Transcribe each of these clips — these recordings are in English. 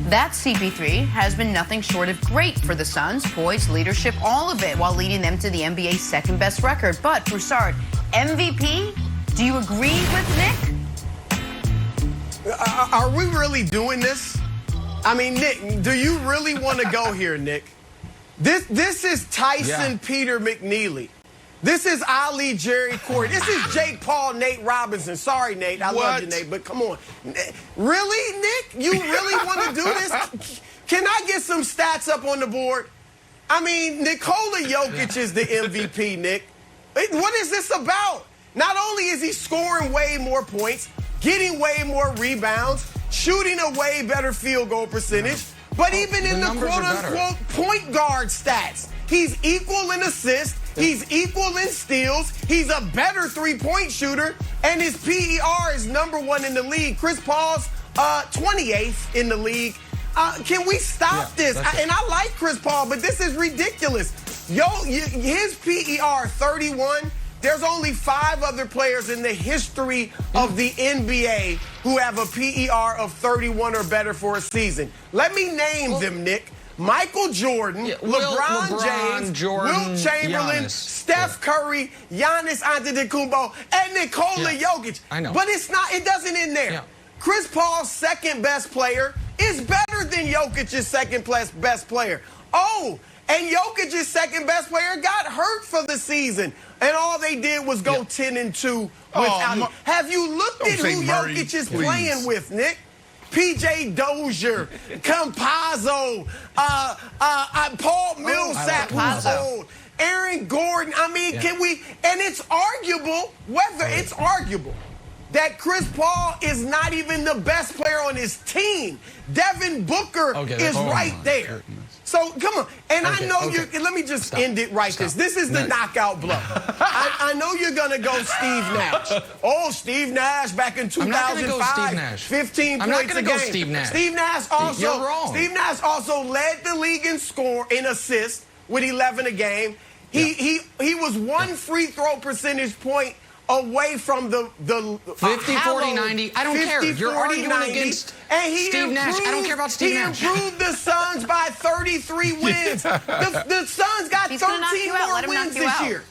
That CP3 has been nothing short of great for the Suns, poise, leadership, all of it, while leading them to the NBA's second-best record. But, Broussard, MVP, do you agree with Nick? Are we really doing this? I mean, Nick, do you really want to go here, Nick? This is Tyson Peter McNeely. This is Ali Jerry Corey. This is Jake Paul, Nate Robinson. Sorry, Nate. I love you, Nate, but come on. Really, Nick? You really want to do this? Can I get some stats up on the board? I mean, Nikola Jokic is the MVP, Nick. What is this about? Not only is he scoring way more points, getting way more rebounds, shooting a way better field goal percentage, but even in the quote-unquote point guard stats, he's equal in assists, he's equal in steals, he's a better three-point shooter, and his PER is #1 in the league. Chris Paul's 28th in the league. Can we stop this? And I like Chris Paul, but this is ridiculous. His PER 31. There's only 5 other players in the history of the NBA who have a PER of 31 or better for a season. Let me name them, Nick. Michael Jordan, LeBron James, Wilt Chamberlain, Giannis, Steph Curry, Giannis Antetokounmpo, and Nikola Jokic. I know. But it doesn't end there. Yeah. Chris Paul's second best player is better than Jokic's second best player. Oh, and Jokic's second best player got hurt for the season. And all they did was go 10-2 without him. Have you looked at who Jokic is playing with, Nick? P.J. Dozier, Campazzo, Paul Millsap, who's old, Aaron Gordon. I mean, can we? And it's arguable that Chris Paul is not even the best player on his team. Devin Booker is right there. So, come on. And I know let me just end it right this. This is the knockout blow. I know you're going to go Steve Nash. Oh, Steve Nash back in 2005. I'm not going to go Steve Nash. 15 points a game. I'm not going to go Steve Nash. Steve Nash also led the league in assists with 11 a game. He was one free throw percentage point away from the 50, 40, 90. I don't care. You're arguing against Steve Nash. I don't care about Steve Nash. He improved the Suns by 33 wins. The Suns got 13 more wins this year.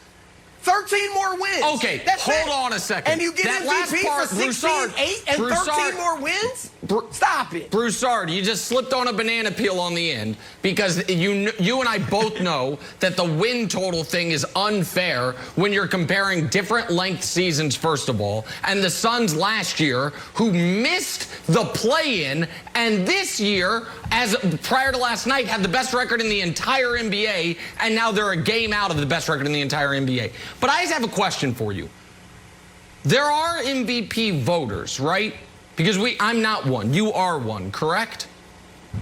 13 more wins. Okay, That's hold on a second. And you get MVP for 16, 8, and 13 more wins? Stop it. Broussard, you just slipped on a banana peel on the end because you and I both know that the win total thing is unfair when you're comparing different length seasons, first of all, and the Suns last year who missed the play-in and this year, as prior to last night, had the best record in the entire NBA, and now they're a game out of the best record in the entire NBA. But I just have a question for you. There are MVP voters, right? Because I'm not one. You are one, correct?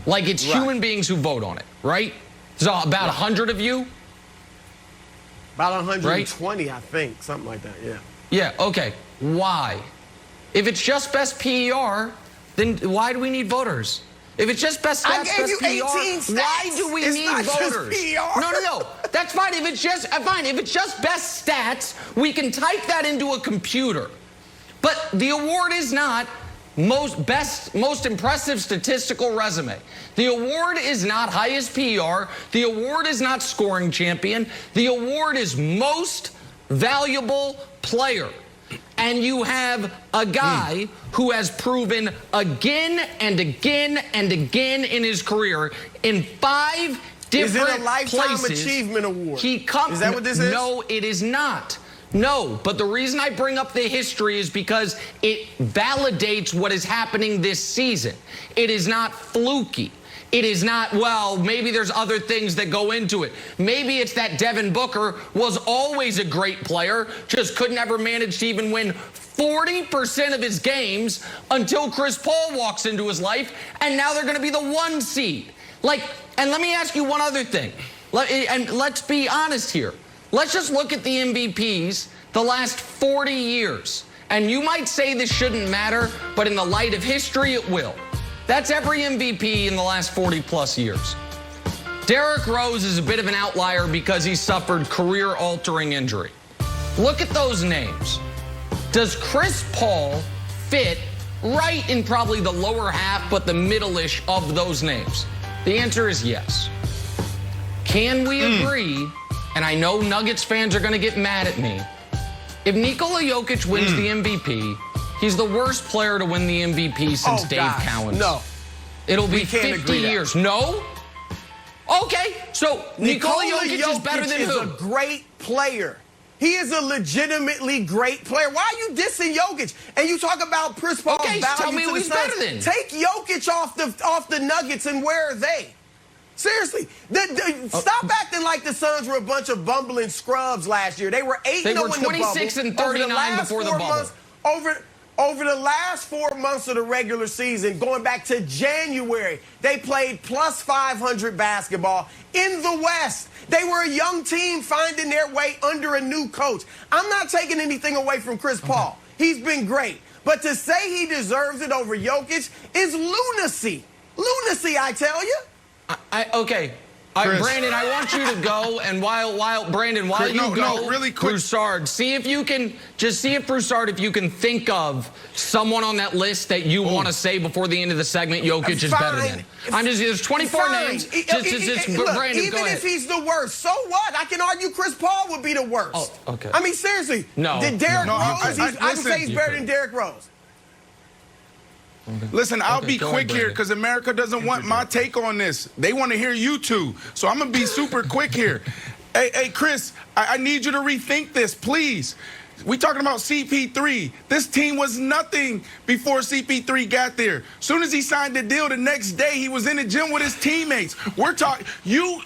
Like, it's human beings who vote on it, right? So about 100 of you? About 120, I think. Something like that, yeah. Yeah, okay. Why? If it's just best PER, then why do we need voters? If it's just best stats, best PER, why do we need voters? No. That's fine. If it's just best stats, we can type that into a computer. But the award is not most impressive statistical resume. The award is not highest PER. The award is not scoring champion. The award is most valuable player. And you have a guy who has proven again and again and again in his career in 5 different places. Is it a Lifetime Achievement Award? Is that what this is? No, it is not. No, but the reason I bring up the history is because it validates what is happening this season. It is not fluky. It is not, well, maybe there's other things that go into it. Maybe it's that Devin Booker was always a great player, just couldn't ever manage to even win 40% of his games until Chris Paul walks into his life, and now they're going to be the 1 seed. And let me ask you one other thing. And let's be honest here. Let's just look at the MVPs the last 40 years. And you might say this shouldn't matter, but in the light of history, it will. That's every MVP in the last 40-plus years. Derrick Rose is a bit of an outlier because he suffered career-altering injury. Look at those names. Does Chris Paul fit right in probably the lower half, but the middle-ish of those names? The answer is yes. Can we agree, and I know Nuggets fans are going to get mad at me, if Nikola Jokic wins the MVP, he's the worst player to win the MVP since Dave Cowens. No. It'll be 50 years. No? Okay, so Nikola Jokic is better than who? He's a great player. He is a legitimately great player. Why are you dissing Jokic? And you talk about Chris Paul's value tell me to who the he's Suns. better than. Take Jokic off the Nuggets, and where are they? Seriously, stop acting like the Suns were a bunch of bumbling scrubs last year. They were 8-0 in the bubble. They were 26 and 39 before the bubble. Over the last 4 months of the regular season, going back to January, they played plus 500 basketball in the West. They were a young team finding their way under a new coach. I'm not taking anything away from Chris Paul. He's been great. But to say he deserves it over Jokic is lunacy. Lunacy, I tell you. Okay. Brandon, I want you to go, and while you go, really quick. Broussard, see if you can Broussard, if you can think of someone on that list that you want to say before the end of the segment. Jokic is better than. There's 24 names. Look, Brandon, even if he's the worst, so what? I can argue Chris Paul would be the worst. Oh, okay. I mean, seriously. No. Derrick Rose, I can say he's better than Derrick Rose. Listen, I'll be quick here because America doesn't want my take on this. They want to hear you two. So I'm going to be super quick here. Hey, Chris, I need you to rethink this, please. We talking about CP3. This team was nothing before CP3 got there. Soon as he signed the deal, the next day he was in the gym with his teammates. We're talking. You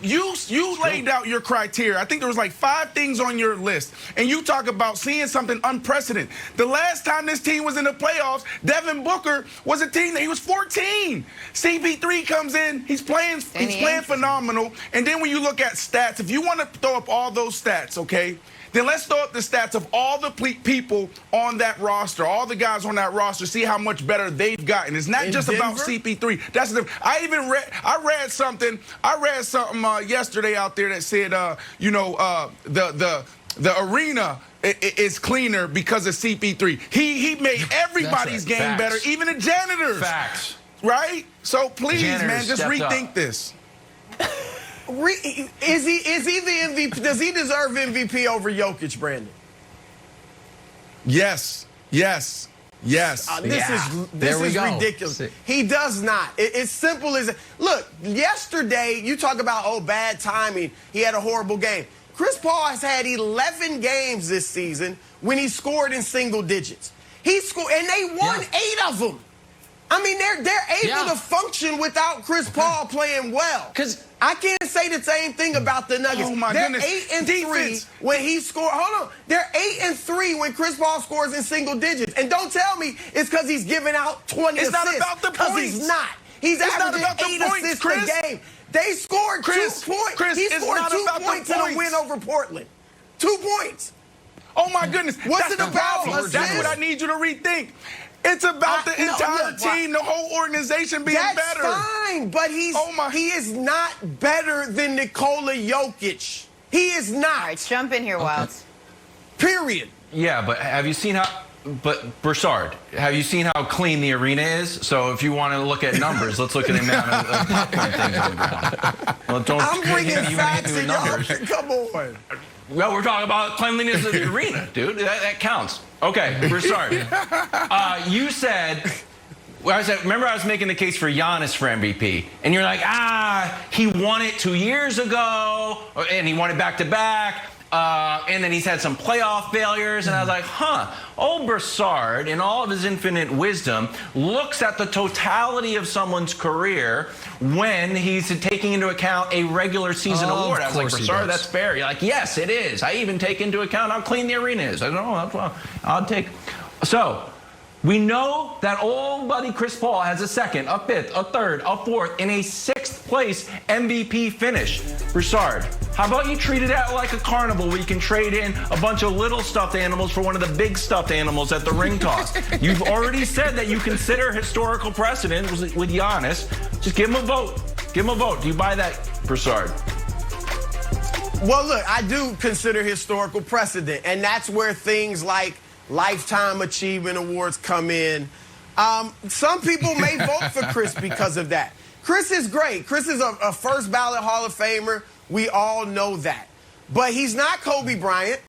laid out your criteria. I think there was like 5 things on your list, and you talk about seeing something unprecedented. The last time this team was in the playoffs, Devin Booker was a team that he was 14. CP3 comes in. He's playing phenomenal. And then when you look at stats, if you want to throw up all those stats, okay? Then let's throw up the stats of all the people on that roster, all the guys on that roster, see how much better they've gotten. It's not just about CP3. That's the. I read something yesterday out there that said, the arena is cleaner because of CP3. He made everybody's game better, even the janitors. Facts. Right? So please, Janitors man, just rethink up. this. Is he the MVP? Does he deserve MVP over Jokic, Brandon? Yes. This is ridiculous. He does not. It's simple as look. Yesterday, you talk about bad timing. He had a horrible game. Chris Paul has had 11 games this season when he scored in single digits. He scored, and they won 8 of them. I mean, they're able to function without Chris Paul playing well. Because I can't say the same thing about the Nuggets. Oh my they're goodness. 8-3 when he scored. Hold on, they're 8-3 when Chris Paul scores in single digits. And don't tell me it's because he's giving out 20 assists. It's not about the points. He's not. He's averaging 8 assists a game. They scored 2 points. He scored 2 points in a win over Portland. 2 points. Oh my goodness. What's it about? That's what I need you to rethink. It's about the entire team, the whole organization being better. That's fine, but he is not better than Nikola Jokic. He is not. All right, jump in here, Wilds. Period. Yeah, but have you seen how? But Broussard, have you seen how clean the arena is? So if you want to look at numbers, let's look at the amount of popcorn things on the ground. Well, I'm bringing facts and y'all. Come on. Well, we're talking about cleanliness of the arena, dude. That counts. Okay, Broussard. You said, remember I was making the case for Giannis for MVP, and you're like, he won it 2 years ago, and he won it back-to-back, and then he's had some playoff failures, and I was like, old Broussard, in all of his infinite wisdom, looks at the totality of someone's career when he's taking into account a regular season award. I was like, Broussard, that's fair. You're like, yes, it is. I even take into account how clean the arena is. I don't know, that's well, I'll take. So, we know that old buddy Chris Paul has a 2nd, a 5th, a 3rd, a 4th, and a 6th place MVP finish. Broussard, how about you treat it out like a carnival where you can trade in a bunch of little stuffed animals for one of the big stuffed animals at the ring toss? You've already said that you consider historical precedent with Giannis. Just give him a vote. Give him a vote. Do you buy that, Broussard? Well, look, I do consider historical precedent, and that's where things like Lifetime Achievement Awards come in. Some people may vote for Chris because of that. Chris is great. Chris is a first ballot Hall of Famer. We all know that. But he's not Kobe Bryant.